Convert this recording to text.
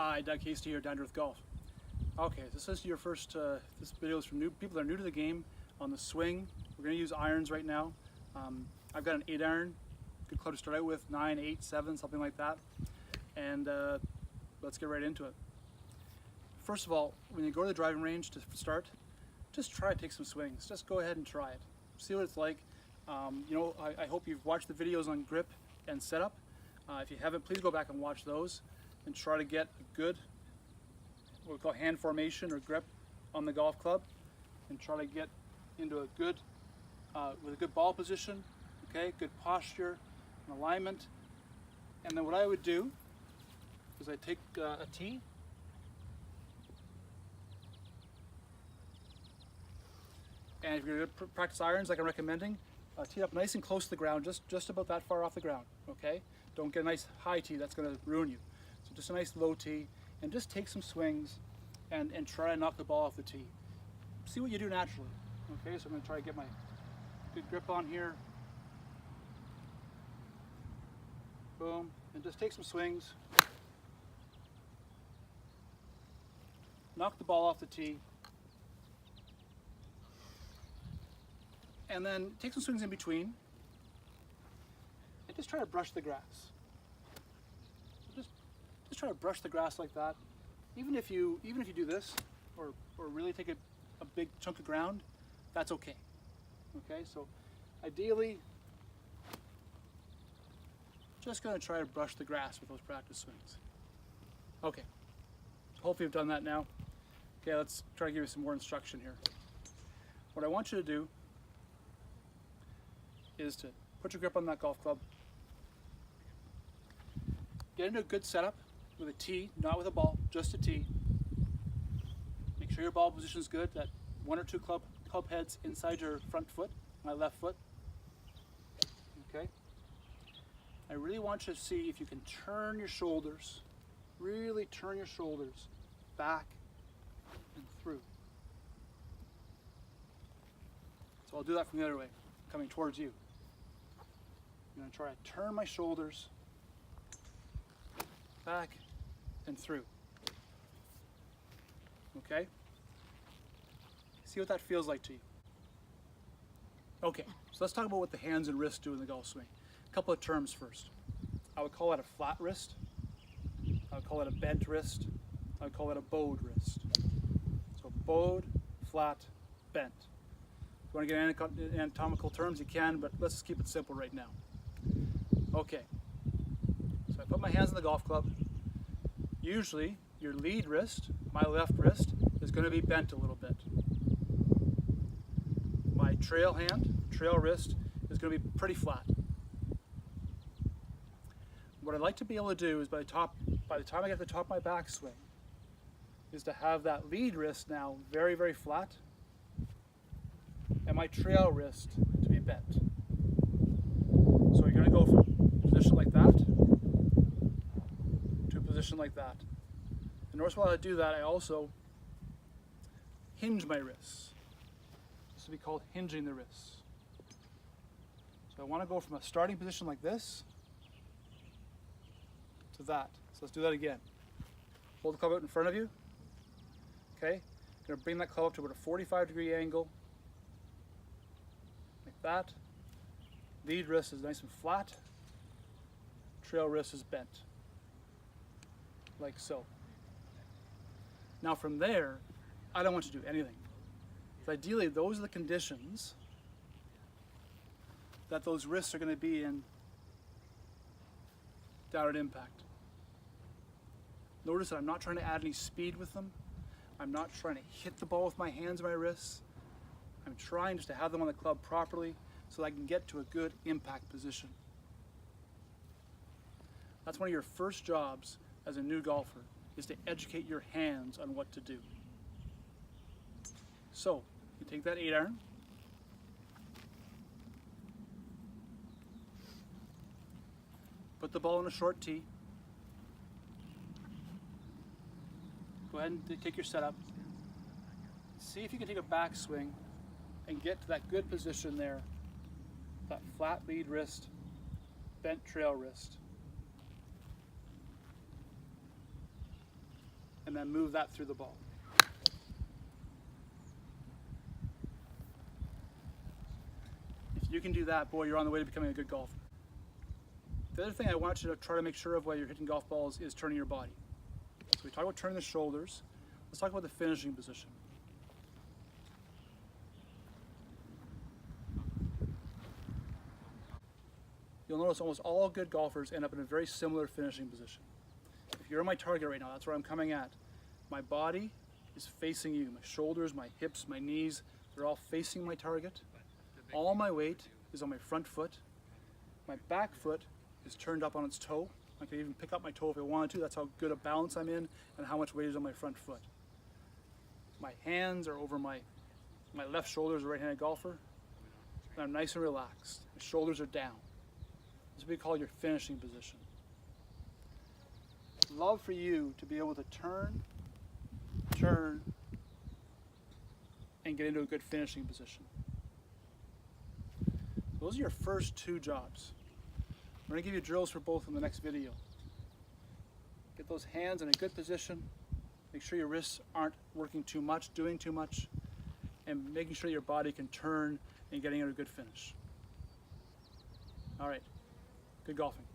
Hi, Doug Hasty here, Down to Earth Golf. Okay, this is your first, this video is for new people that are new to the game on the swing. We're going to use irons right now. I've got an 8 iron, good club to start out with, 9, 8, 7, something like that. And let's get right into it. First of all, when you go to the driving range to start, just try to take some swings. Just go ahead and try it. See what it's like. I hope you've watched the videos on grip and setup. If you haven't, please go back and watch those and try to get a good, what we call hand formation or grip on the golf club, and try to get into a good, with a good ball position, okay, good posture and alignment. And then what I would do is I take a tee, and if you're going to practice irons like I'm recommending, tee up nice and close to the ground, just about that far off the ground, okay? Don't get a nice high tee, that's going to ruin you. So just a nice low tee, and just take some swings and try and knock the ball off the tee. See what you do naturally, okay? So I'm going to try to get my good grip on here. Boom, and just take some swings. Knock the ball off the tee. And then take some swings in between, and just try to brush the grass. Just try to brush the grass like that. Even if you do this, or really take a big chunk of ground, that's okay. Okay, so ideally, just gonna try to brush the grass with those practice swings. Okay, hopefully you've done that now. Okay, let's try to give you some more instruction here. What I want you to do is to put your grip on that golf club, get into a good setup with a tee, not with a ball, just a tee. Make sure your ball position is good, that 1 or 2 club heads inside your front foot, my left foot. Okay. I really want you to see if you can turn your shoulders, really turn your shoulders back and through. So I'll do that from the other way, coming towards you. I'm going to try to turn my shoulders back and through. Okay? See what that feels like to you. Okay, so let's talk about what the hands and wrists do in the golf swing. A couple of terms first. I would call it a flat wrist. I would call it a bent wrist. I would call it a bowed wrist. So bowed, flat, bent. If you want to get anatomical terms, you can, but let's just keep it simple right now. Okay, so I put my hands on the golf club. Usually, your lead wrist, my left wrist, is going to be bent a little bit. My trail wrist, is going to be pretty flat. What I'd like to be able to do is by the time I get to the top of my backswing, is to have that lead wrist now very, very flat, and my trail wrist to be bent. So you're going to go from a position like that to a position like that. In order while I do that, I also hinge my wrists. This would be called hinging the wrists. So I want to go from a starting position like this to that. So let's do that again. Hold the club out in front of you. Okay, I'm going to bring that club up to about a 45-degree angle, like that. Lead wrist is nice and flat. Trail wrist is bent, like so. Now from there, I don't want you to do anything. So ideally, those are the conditions that those wrists are going to be in down at impact. Notice that I'm not trying to add any speed with them. I'm not trying to hit the ball with my hands and my wrists. I'm trying just to have them on the club properly so that I can get to a good impact position. That's one of your first jobs as a new golfer, is to educate your hands on what to do. So, you take that 8 iron, put the ball in a short tee, go ahead and take your setup, see if you can take a backswing and get to that good position there, that flat lead wrist, bent trail wrist. and then move that through the ball. If you can do that, boy, you're on the way to becoming a good golfer. The other thing I want you to try to make sure of while you're hitting golf balls is turning your body. So we talked about turning the shoulders. Let's talk about the finishing position. You'll notice almost all good golfers end up in a very similar finishing position. If you're on my target right now, that's where I'm coming at. My body is facing you. My shoulders, my hips, my knees, they're all facing my target. All my weight is on my front foot. My back foot is turned up on its toe. I can even pick up my toe if I wanted to. That's how good a balance I'm in and how much weight is on my front foot. My hands are over my left shoulder as a right-handed golfer. And I'm nice and relaxed. My shoulders are down. This is what we call your finishing position. Love for you to be able to turn, and get into a good finishing position. Those are your first two jobs. I'm going to give you drills for both in the next video. Get those hands in a good position. Make sure your wrists aren't working too much, doing too much, and making sure your body can turn and getting into a good finish. All right, good golfing.